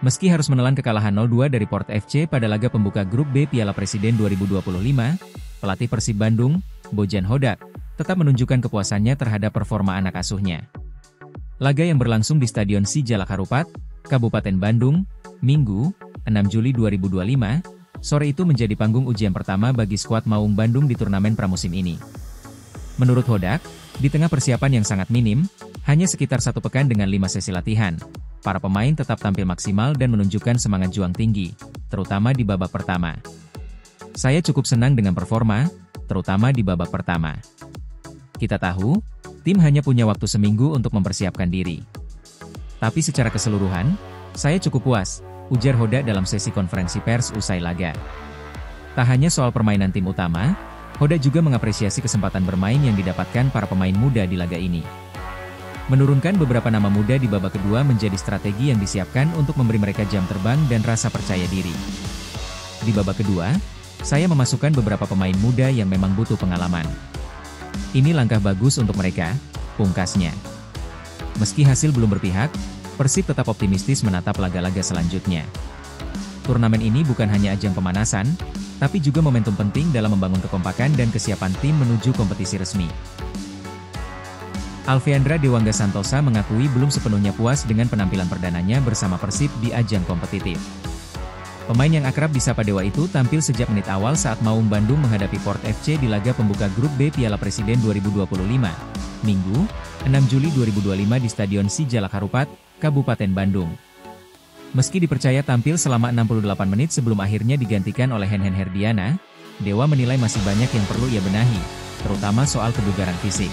Meski harus menelan kekalahan 0-2 dari Port FC pada laga pembuka grup B Piala Presiden 2025, pelatih Persib Bandung, Bojan Hodak, tetap menunjukkan kepuasannya terhadap performa anak asuhnya. Laga yang berlangsung di Stadion Sijalak Harupat, Kabupaten Bandung, Minggu, 6 Juli 2025, sore itu menjadi panggung ujian pertama bagi skuad Maung Bandung di turnamen pramusim ini. Menurut Hodak, di tengah persiapan yang sangat minim, hanya sekitar 1 pekan dengan 5 sesi latihan, para pemain tetap tampil maksimal dan menunjukkan semangat juang tinggi, terutama di babak pertama. Saya cukup senang dengan performa, terutama di babak pertama. Kita tahu, tim hanya punya waktu seminggu untuk mempersiapkan diri. Tapi secara keseluruhan, saya cukup puas, ujar Hodak dalam sesi konferensi pers usai laga. Tak hanya soal permainan tim utama, Hodak juga mengapresiasi kesempatan bermain yang didapatkan para pemain muda di laga ini. Menurunkan beberapa nama muda di babak kedua menjadi strategi yang disiapkan untuk memberi mereka jam terbang dan rasa percaya diri. Di babak kedua, saya memasukkan beberapa pemain muda yang memang butuh pengalaman. Ini langkah bagus untuk mereka, pungkasnya. Meski hasil belum berpihak, Persib tetap optimistis menatap laga-laga selanjutnya. Turnamen ini bukan hanya ajang pemanasan, tapi juga momentum penting dalam membangun kekompakan dan kesiapan tim menuju kompetisi resmi. Alveandra Dewangga Santosa mengakui belum sepenuhnya puas dengan penampilan perdananya bersama Persib di ajang kompetitif. Pemain yang akrab disapa Dewa itu tampil sejak menit awal saat Maung Bandung menghadapi Port FC di laga pembuka grup B Piala Presiden 2025, Minggu, 6 Juli 2025 di Stadion Sijalak Harupat, Kabupaten Bandung. Meski dipercaya tampil selama 68 menit sebelum akhirnya digantikan oleh Henhen Herdiana, Dewa menilai masih banyak yang perlu ia benahi, terutama soal kebugaran fisik.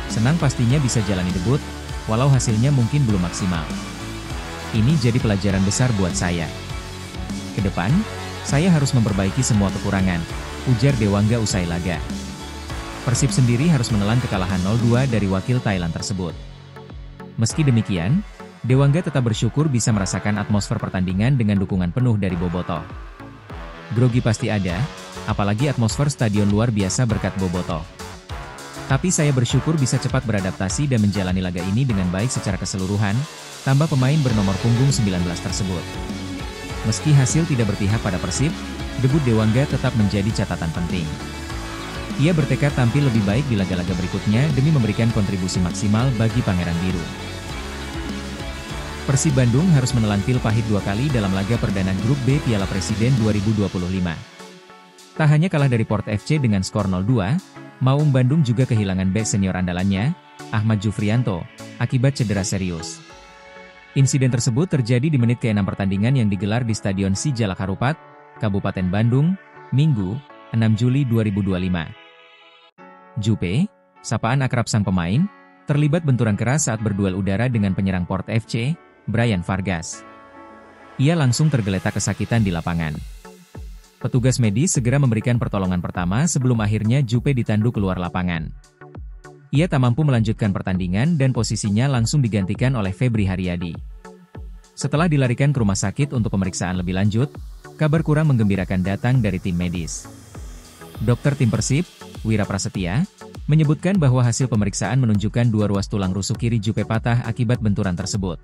Senang pastinya bisa jalani debut, walau hasilnya mungkin belum maksimal. Ini jadi pelajaran besar buat saya. Kedepan, saya harus memperbaiki semua kekurangan, ujar Dewangga usai laga. Persib sendiri harus menelan kekalahan 0-2 dari wakil Thailand tersebut. Meski demikian, Dewangga tetap bersyukur bisa merasakan atmosfer pertandingan dengan dukungan penuh dari Bobotoh. Grogi pasti ada, apalagi atmosfer stadion luar biasa berkat Bobotoh. Tapi saya bersyukur bisa cepat beradaptasi dan menjalani laga ini dengan baik secara keseluruhan, tambah pemain bernomor punggung 19 tersebut. Meski hasil tidak berpihak pada Persib, debut Dewangga tetap menjadi catatan penting. Ia bertekad tampil lebih baik di laga-laga berikutnya demi memberikan kontribusi maksimal bagi Pangeran Biru. Persib Bandung harus menelan pil pahit 2 kali dalam laga perdana grup B Piala Presiden 2025. Tak hanya kalah dari Port FC dengan skor 0-2, Maung Bandung juga kehilangan bek senior andalannya, Ahmad Jufrianto, akibat cedera serius. Insiden tersebut terjadi di menit ke-6 pertandingan yang digelar di Stadion Sijalak Harupat, Kabupaten Bandung, Minggu, 6 Juli 2025. Jupe, sapaan akrab sang pemain, terlibat benturan keras saat berduel udara dengan penyerang Port FC, Brian Vargas. Ia langsung tergeletak kesakitan di lapangan. Petugas medis segera memberikan pertolongan pertama sebelum akhirnya Jupe ditandu keluar lapangan. Ia tak mampu melanjutkan pertandingan dan posisinya langsung digantikan oleh Febri Haryadi. Setelah dilarikan ke rumah sakit untuk pemeriksaan lebih lanjut, kabar kurang menggembirakan datang dari tim medis. Dokter tim Persib, Wira Prasetya, menyebutkan bahwa hasil pemeriksaan menunjukkan 2 ruas tulang rusuk kiri Jupe patah akibat benturan tersebut.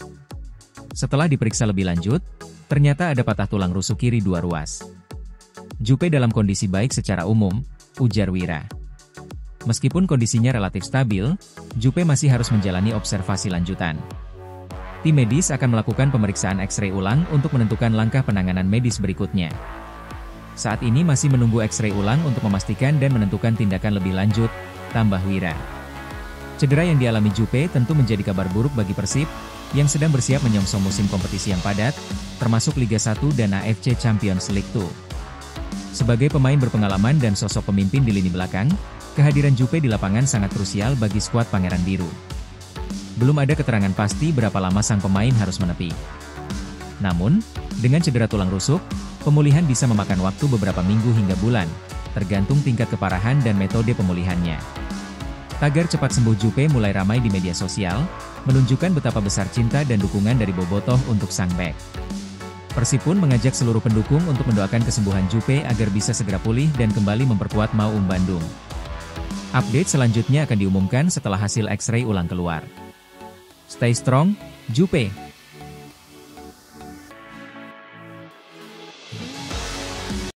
Setelah diperiksa lebih lanjut, ternyata ada patah tulang rusuk kiri 2 ruas. Jupe dalam kondisi baik secara umum, ujar Wira. Meskipun kondisinya relatif stabil, Jupe masih harus menjalani observasi lanjutan. Tim medis akan melakukan pemeriksaan X-ray ulang untuk menentukan langkah penanganan medis berikutnya. Saat ini masih menunggu X-ray ulang untuk memastikan dan menentukan tindakan lebih lanjut, tambah Wira. Cedera yang dialami Jupe tentu menjadi kabar buruk bagi Persib, yang sedang bersiap menyongsong musim kompetisi yang padat, termasuk Liga 1 dan AFC Champions League 2. Sebagai pemain berpengalaman dan sosok pemimpin di lini belakang, kehadiran Jupe di lapangan sangat krusial bagi skuad Pangeran Biru. Belum ada keterangan pasti berapa lama sang pemain harus menepi. Namun, dengan cedera tulang rusuk, pemulihan bisa memakan waktu beberapa minggu hingga bulan, tergantung tingkat keparahan dan metode pemulihannya. Tagar cepat sembuh Jupe mulai ramai di media sosial, menunjukkan betapa besar cinta dan dukungan dari Bobotoh untuk sang bek. Persib pun mengajak seluruh pendukung untuk mendoakan kesembuhan Jupe agar bisa segera pulih dan kembali memperkuat Maung Bandung. Update selanjutnya akan diumumkan setelah hasil X-ray ulang keluar. Stay strong, Jupe!